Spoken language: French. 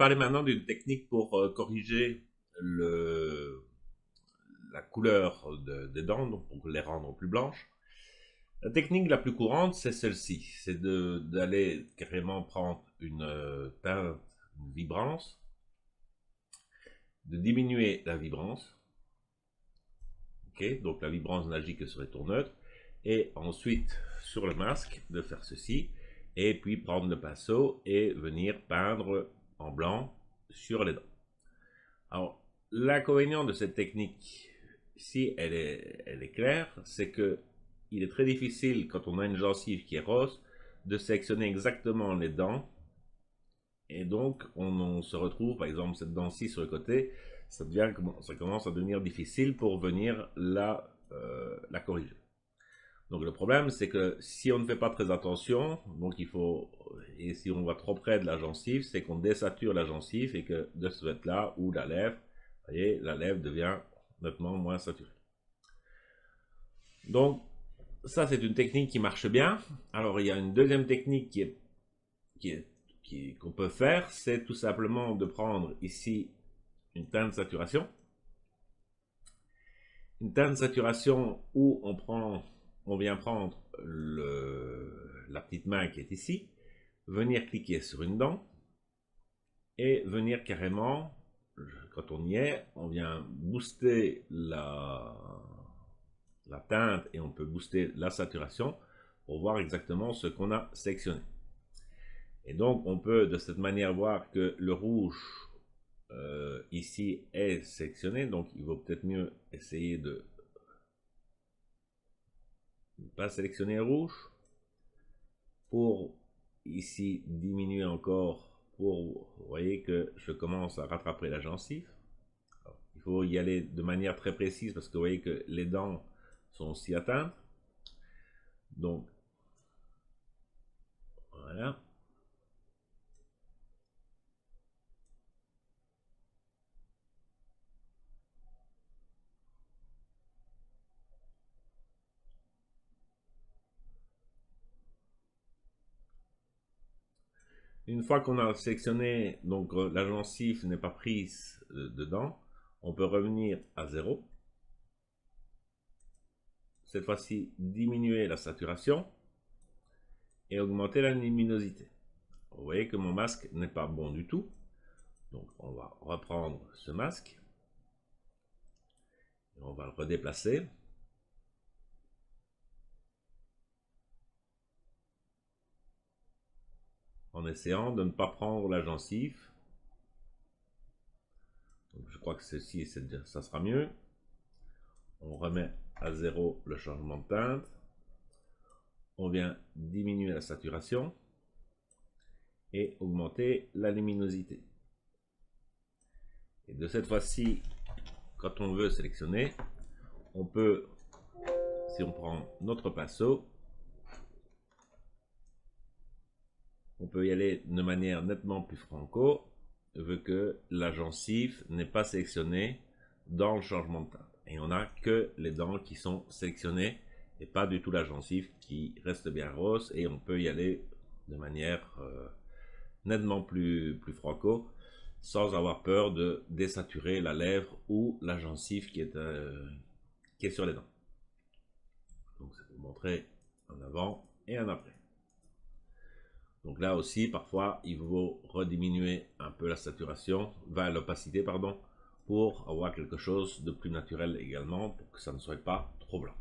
parler maintenant d'une technique pour corriger la couleur des dents, donc pour les rendre plus blanches. La technique la plus courante, c'est celle-ci, c'est d'aller carrément prendre une teinte, une vibrance, de diminuer la vibrance, ok, donc la vibrance n'agit que sur les tons neutres, et ensuite sur le masque de faire ceci, et puis prendre le pinceau et venir peindre en blanc sur les dents. Alors, l'inconvénient de cette technique, si elle est claire, c'est que il est très difficile, quand on a une gencive qui est rose, de sélectionner exactement les dents. Et donc, on se retrouve, par exemple, cette dent-ci sur le côté, ça commence à devenir difficile pour venir la corriger. Donc le problème, c'est que si on ne fait pas très attention, et si on va trop près de la gencive, c'est qu'on désature la gencive et que de ce fait-là, ou la lèvre, vous voyez, la lèvre devient nettement moins saturée. Donc, ça, c'est une technique qui marche bien. Alors, il y a une deuxième technique qu'on peut faire, c'est tout simplement de prendre ici une teinte de saturation. Une teinte de saturation où on vient prendre la petite main qui est ici, venir cliquer sur une dent et venir carrément, quand on y est, on vient booster la teinte et on peut booster la saturation pour voir exactement ce qu'on a sélectionné. Et donc on peut de cette manière voir que le rouge ici est sélectionné, donc il vaut peut-être mieux essayer de ne pas sélectionner le rouge pour ici diminuer encore, vous voyez que je commence à rattraper la gencive. Alors, il faut y aller de manière très précise parce que vous voyez que les dents sont aussi atteintes. Donc voilà. Une fois qu'on a sélectionné, donc la gencive n'est pas prise dedans, on peut revenir à 0. Cette fois-ci, diminuer la saturation et augmenter la luminosité. Vous voyez que mon masque n'est pas bon du tout. Donc on va reprendre ce masque. Et on va le redéplacer. En essayant de ne pas prendre la gencive. Donc je crois que ceci, ça sera mieux. On remet à 0 le changement de teinte. On vient diminuer la saturation et augmenter la luminosité. Et de cette fois-ci, quand on veut sélectionner, on peut, si on prend notre pinceau, on peut y aller de manière nettement plus franco, vu que la gencive n'est pas sélectionnée dans le changement de teinte. Et on n'a que les dents qui sont sélectionnées et pas du tout la gencive qui reste bien rose, et on peut y aller de manière nettement plus franco, sans avoir peur de désaturer la lèvre ou la gencive qui est sur les dents. Donc c'est pour montrer un avant et un après. Donc là aussi, parfois, il vaut rediminuer un peu la saturation, l'opacité, pardon, pour avoir quelque chose de plus naturel également, pour que ça ne soit pas trop blanc.